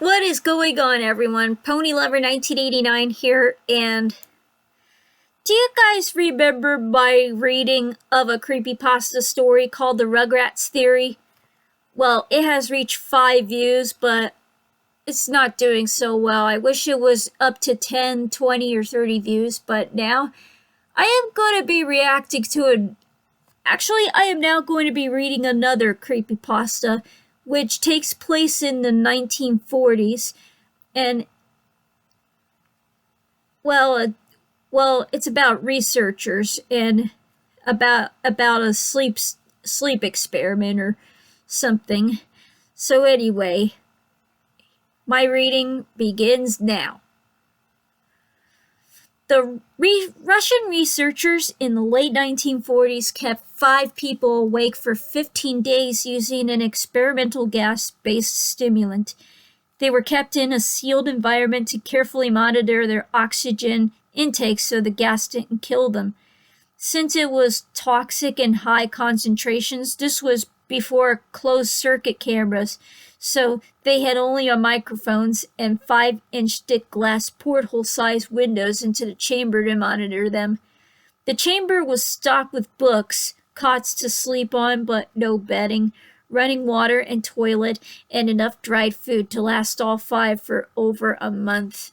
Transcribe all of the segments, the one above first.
What is going on, everyone? Ponylover1989 here, and do you guys remember my reading of a creepypasta story called The Rugrats Theory? Well, it has reached 5 views, but it's not doing so well. I wish it was up to 10, 20, or 30 views, but now I am going to be reacting to it. Actually, I am now going to be reading another creepypasta, which takes place in the 1940s, and well, it's about researchers and about a sleep experiment or something. So anyway, my reading begins now. The Russian researchers in the late 1940s kept 5 people awake for 15 days using an experimental gas-based stimulant. They were kept in a sealed environment to carefully monitor their oxygen intake so the gas didn't kill them. Since it was toxic in high concentrations, this was before closed-circuit cameras, so they had only microphones and 5-inch thick glass porthole-sized windows into the chamber to monitor them. The chamber was stocked with books, cots to sleep on but no bedding, running water and toilet, and enough dried food to last all 5 for over a month.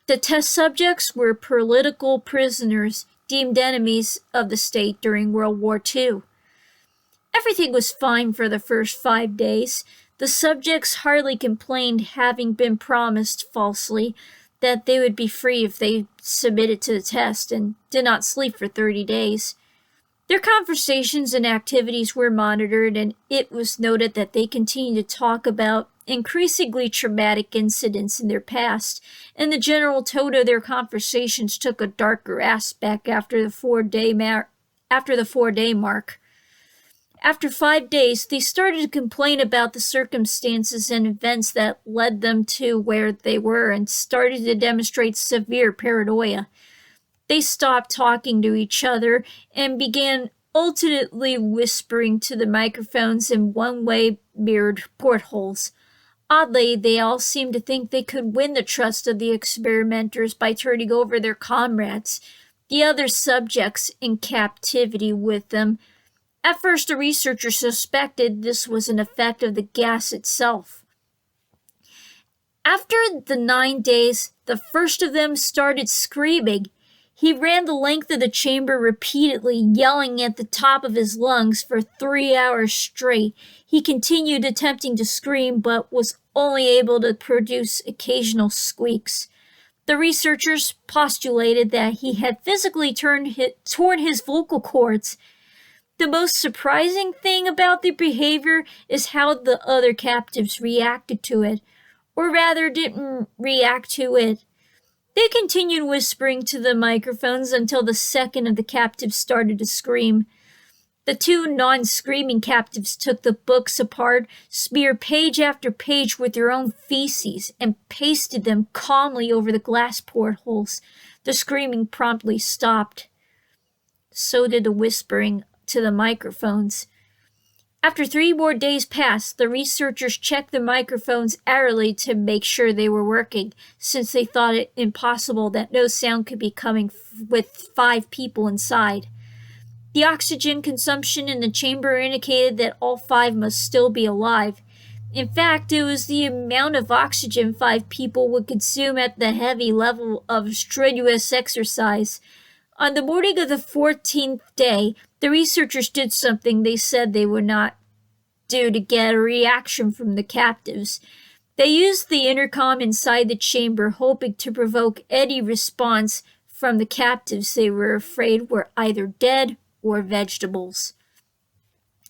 The test subjects were political prisoners deemed enemies of the state during World War II. Everything was fine for the first 5 days. The subjects hardly complained, having been promised falsely that they would be free if they submitted to the test and did not sleep for 30 days. Their conversations and activities were monitored, and it was noted that they continued to talk about increasingly traumatic incidents in their past, and the general tone of their conversations took a darker aspect after the 4-day mark. After 5 days, they started to complain about the circumstances and events that led them to where they were and started to demonstrate severe paranoia. They stopped talking to each other and began alternately whispering to the microphones in one-way mirrored portholes. Oddly, they all seemed to think they could win the trust of the experimenters by turning over their comrades, the other subjects in captivity with them. At first, the researchers suspected this was an effect of the gas itself. After the 9 days, the first of them started screaming. He ran the length of the chamber repeatedly, yelling at the top of his lungs for 3 hours straight. He continued attempting to scream, but was only able to produce occasional squeaks. The researchers postulated that he had physically torn his vocal cords. The most surprising thing about the behavior is how the other captives reacted to it, or rather didn't react to it. They continued whispering to the microphones until the second of the captives started to scream. The 2 non-screaming captives took the books apart, smeared page after page with their own feces, and pasted them calmly over the glass portholes. The screaming promptly stopped. So did the whispering to the microphones. After 3 more days passed, the researchers checked the microphones hourly to make sure they were working, since they thought it impossible that no sound could be coming with 5 people inside. The oxygen consumption in the chamber indicated that all 5 must still be alive. In fact, it was the amount of oxygen 5 people would consume at the heavy level of strenuous exercise. On the morning of the 14th day, the researchers did something they said they would not do to get a reaction from the captives. They used the intercom inside the chamber, hoping to provoke any response from the captives they were afraid were either dead or vegetables.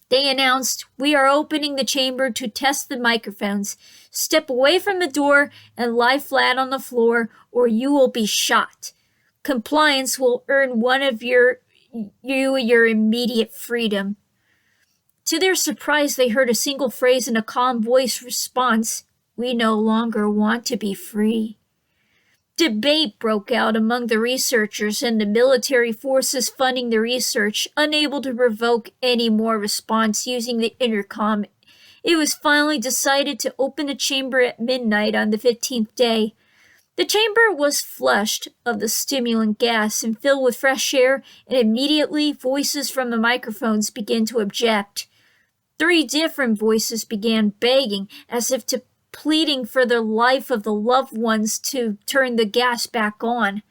They announced, "We are opening the chamber to test the microphones. Step away from the door and lie flat on the floor, or you will be shot. Compliance will earn one of your immediate freedom." To their surprise, they heard a single phrase in a calm voice response, "We no longer want to be free." Debate broke out among the researchers and the military forces funding the research, unable to provoke any more response using the intercom It was finally decided to open the chamber at midnight on the 15th day. The chamber was flushed of the stimulant gas and filled with fresh air, and immediately voices from the microphones began to object. 3 different voices began begging, as if to pleading for the life of the loved ones to turn the gas back on.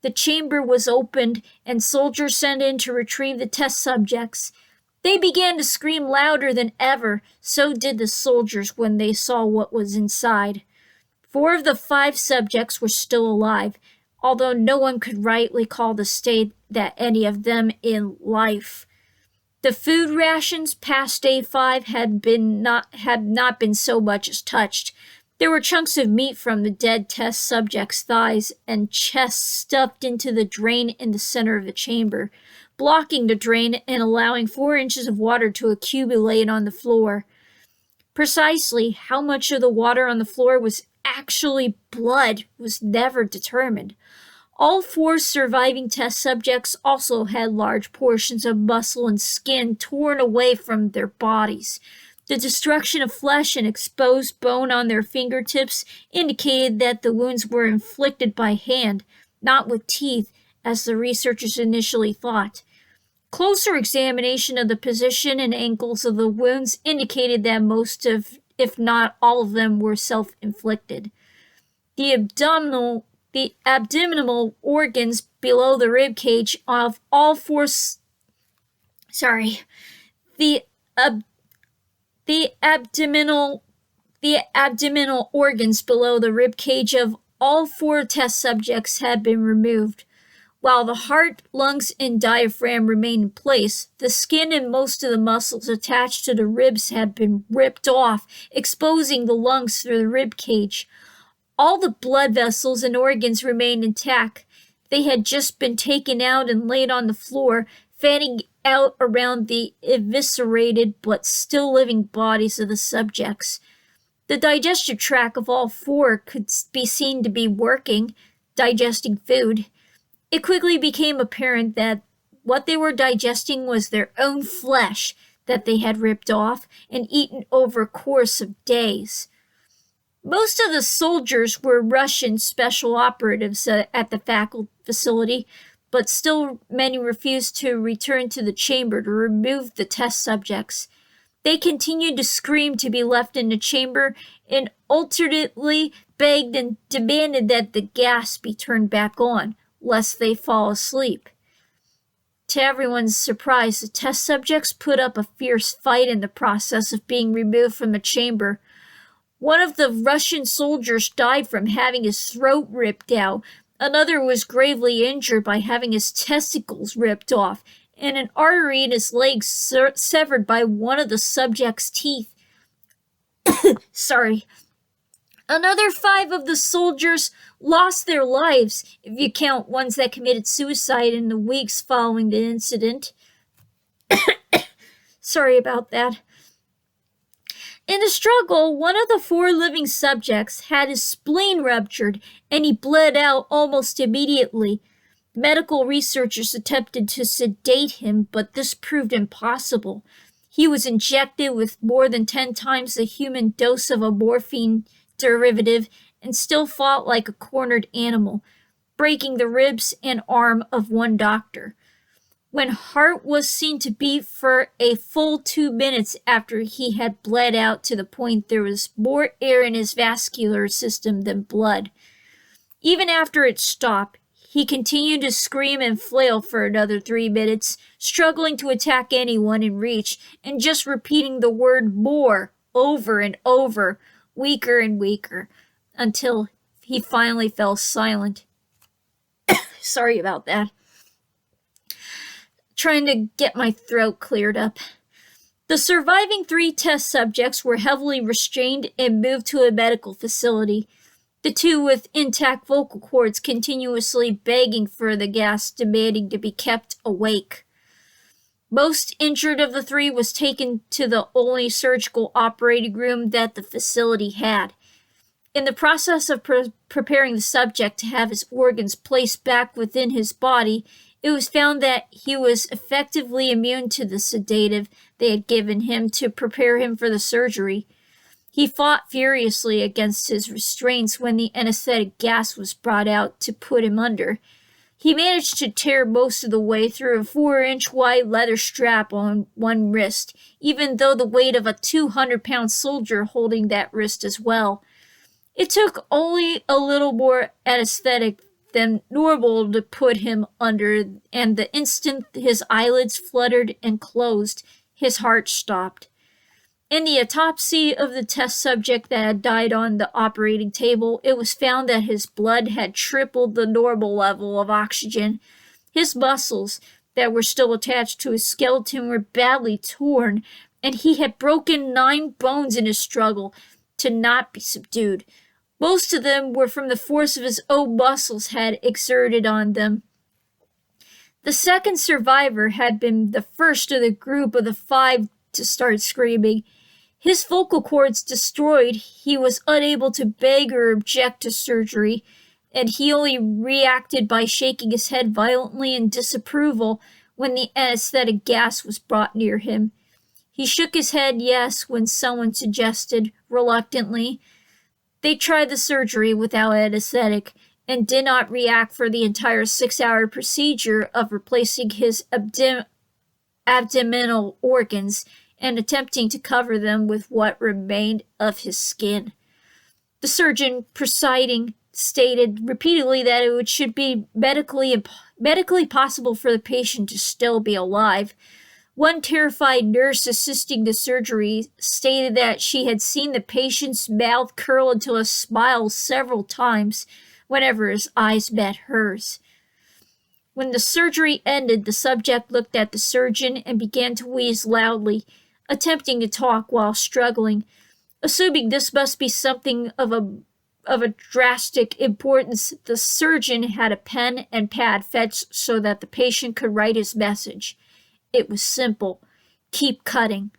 The chamber was opened, and soldiers sent in to retrieve the test subjects. They began to scream louder than ever. So did the soldiers when they saw what was inside. 4 of the 5 subjects were still alive, although no one could rightly call the state that any of them in life. The food rations past day 5 had not been so much as touched. There were chunks of meat from the dead test subjects' thighs and chests stuffed into the drain in the center of the chamber, blocking the drain and allowing 4 inches of water to accumulate on the floor. Precisely how much of the water on the floor was actually blood was never determined. All 4 surviving test subjects also had large portions of muscle and skin torn away from their bodies. The destruction of flesh and exposed bone on their fingertips indicated that the wounds were inflicted by hand, not with teeth, as the researchers initially thought. Closer examination of the position and angles of the wounds indicated that most of, if not all of them, were self-inflicted. The abdominal organs below the rib cage of all 4 The abdominal organs below the rib cage of all 4 test subjects had been removed. While the heart, lungs, and diaphragm remained in place, the skin and most of the muscles attached to the ribs had been ripped off, exposing the lungs through the rib cage. All the blood vessels and organs remained intact. They had just been taken out and laid on the floor, fanning out around the eviscerated but still living bodies of the subjects. The digestive tract of all 4 could be seen to be working, digesting food. It quickly became apparent that what they were digesting was their own flesh that they had ripped off and eaten over a course of days. Most of the soldiers were Russian special operatives at the facility, but still many refused to return to the chamber to remove the test subjects. They continued to scream to be left in the chamber and alternately begged and demanded that the gas be turned back on, lest they fall asleep. To everyone's surprise, the test subjects put up a fierce fight in the process of being removed from the chamber. One of the Russian soldiers died from having his throat ripped out. Another was gravely injured by having his testicles ripped off, and an artery in his leg severed by one of the subject's teeth. Another 5 of the soldiers lost their lives, if you count ones that committed suicide in the weeks following the incident. Sorry about that. In the struggle, one of the 4 living subjects had his spleen ruptured, and he bled out almost immediately. Medical researchers attempted to sedate him, but this proved impossible. He was injected with more than 10 times the human dose of a morphine derivative and still fought like a cornered animal, breaking the ribs and arm of one doctor. When heart was seen to beat for a full 2 minutes after he had bled out to the point there was more air in his vascular system than blood. Even after it stopped, he continued to scream and flail for another 3 minutes, struggling to attack anyone in reach and just repeating the word more over and over, weaker and weaker, until he finally fell silent. Sorry about that. Trying to get my throat cleared up. The surviving 3 test subjects were heavily restrained and moved to a medical facility. The 2 with intact vocal cords continuously begging for the gas, demanding to be kept awake. Most injured of the 3 was taken to the only surgical operating room that the facility had. In the process of preparing the subject to have his organs placed back within his body, It was found that he was effectively immune to the sedative they had given him to prepare him for the surgery. He fought furiously against his restraints when the anesthetic gas was brought out to put him under. He managed to tear most of the way through a 4-inch wide leather strap on one wrist, even though the weight of a 200-pound soldier holding that wrist as well. It took only a little more anesthetic than normal to put him under, and the instant his eyelids fluttered and closed, his heart stopped. In the autopsy of the test subject that had died on the operating table, it was found that his blood had tripled the normal level of oxygen. His muscles that were still attached to his skeleton were badly torn, and he had broken 9 bones in his struggle to not be subdued. Most of them were from the force of his own muscles had exerted on them. The second survivor had been the first of the group of the 5 to start screaming. His vocal cords destroyed, he was unable to beg or object to surgery, and he only reacted by shaking his head violently in disapproval when the anesthetic gas was brought near him. He shook his head yes when someone suggested, reluctantly, they tried the surgery without anesthetic, and did not react for the entire 6-hour procedure of replacing his abdominal organs and attempting to cover them with what remained of his skin. The surgeon presiding stated repeatedly that it should be medically possible for the patient to still be alive. One terrified nurse assisting the surgery stated that she had seen the patient's mouth curl into a smile several times whenever his eyes met hers. When the surgery ended, the subject looked at the surgeon and began to wheeze loudly, attempting to talk while struggling. Assuming this must be something of a drastic importance, the surgeon had a pen and pad fetched so that the patient could write his message. It was simple. Keep cutting.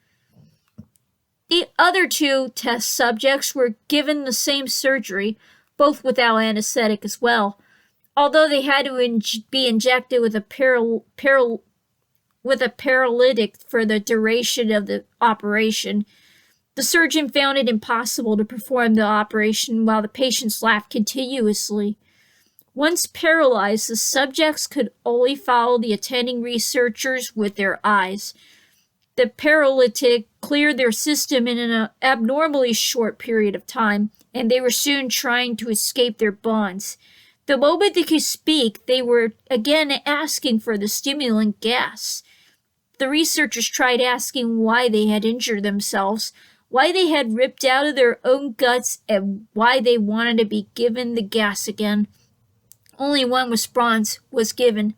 The other 2 test subjects were given the same surgery, both without anesthetic as well. Although they had to be injected with a paralytic for the duration of the operation, the surgeon found it impossible to perform the operation while the patients laughed continuously. Once paralyzed, the subjects could only follow the attending researchers with their eyes. The paralytic cleared their system in an abnormally short period of time, and they were soon trying to escape their bonds. The moment they could speak, they were again asking for the stimulant gas. The researchers tried asking why they had injured themselves, why they had ripped out of their own guts, and why they wanted to be given the gas again. Only one response was given: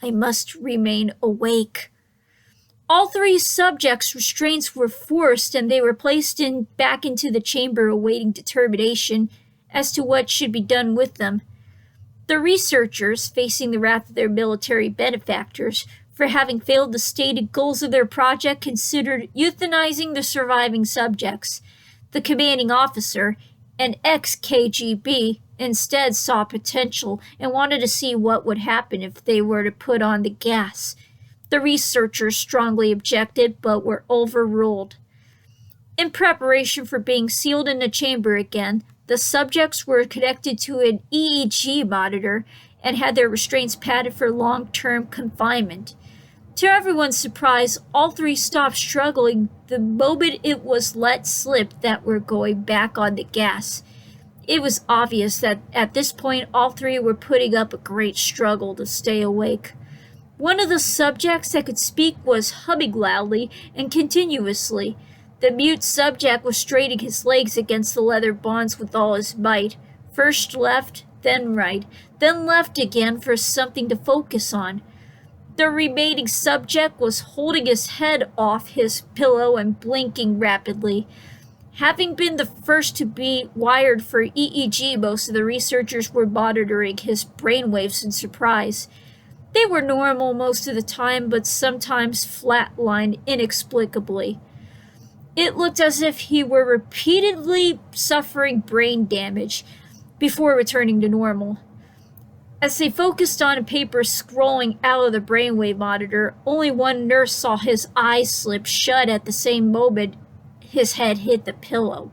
I must remain awake. All 3 subjects' restraints were forced, and they were placed back into the chamber awaiting determination as to what should be done with them. The researchers, facing the wrath of their military benefactors for having failed the stated goals of their project, considered euthanizing the surviving subjects. The commanding officer, an ex-KGB, instead saw potential and wanted to see what would happen if they were to put on the gas. The researchers strongly objected, but were overruled. In preparation for being sealed in the chamber again, the subjects were connected to an EEG monitor and had their restraints padded for long-term confinement. To everyone's surprise, all 3 stopped struggling the moment it was let slip that we're going back on the gas. It was obvious that at this point all 3 were putting up a great struggle to stay awake. One of the subjects that could speak was humming loudly and continuously. The mute subject was straining his legs against the leather bonds with all his might, first left, then right, then left again for something to focus on. The remaining subject was holding his head off his pillow and blinking rapidly. Having been the first to be wired for EEG, most of the researchers were monitoring his brainwaves in surprise. They were normal most of the time, but sometimes flatlined inexplicably. It looked as if he were repeatedly suffering brain damage before returning to normal. As they focused on a paper scrolling out of the brainwave monitor, only one nurse saw his eyes slip shut at the same moment his head hit the pillow.